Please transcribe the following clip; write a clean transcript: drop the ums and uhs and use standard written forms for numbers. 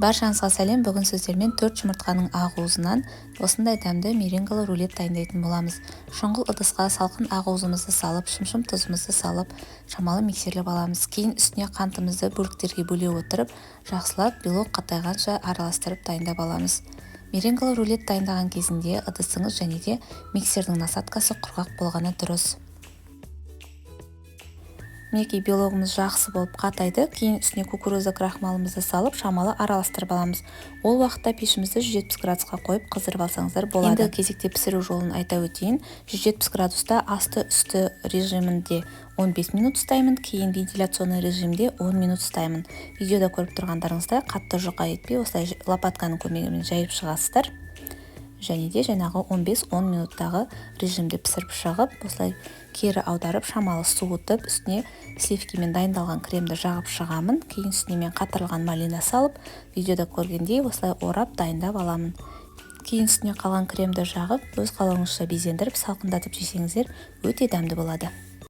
Баршаңызға сәлем. Бүгін сіздермен 4 жұмыртқаның ақуызынан осындай дәмді меренгалы рулет дайындайтын боламыз. Шұңғыл ыдысқа салқын ақуызымызды салып, шымшым тұзымызды салып, шамалы миксерлеп аламыз. Кейін үстіне қантымызды бөліктерге бөле отырып, жақсылап белок қатайғанша араластырып дайындап аламыз. Меренгалы рулет дайындаған кезінде ыдысыңыз және де миксердің насадкасы құрғақ болғаны дұрыс. Мінекей белогымыз жақсы болып қатайды. Кейін үстіне кукуруза крахмалымызды салып, шамалы араластырып аламыз. Ол уақытта пешімізді 170 градусқа қойып қыздырып алсаңыздар болады. Енді кезекте пісіру жолын айта өтейін. 170 градуста асты-үсті режимінде 15 минут ұстаймын, кейін вентиляционный режимде 10 минут ұстаймын. Видеода көріп тұрғандарыңыздай қатты жұқа етпей, осылай лопатканың көмегімен жайып шығасыздар. Және де жаңағы 15-10 минуттағы режимде пісіріп шығып, осылай кері аударып, шамалы суытып, үстіне сливкимен дайындалған кремді жағып шығамын. Кейін үстіне мен қатырылған малина салып, видеода көргендей осылай орап дайындап аламын. Кейін үстіне қалған кремді жағып, өз қалауыңызша безендіріп, салқындатып жесеңіздер өте дәмді болады.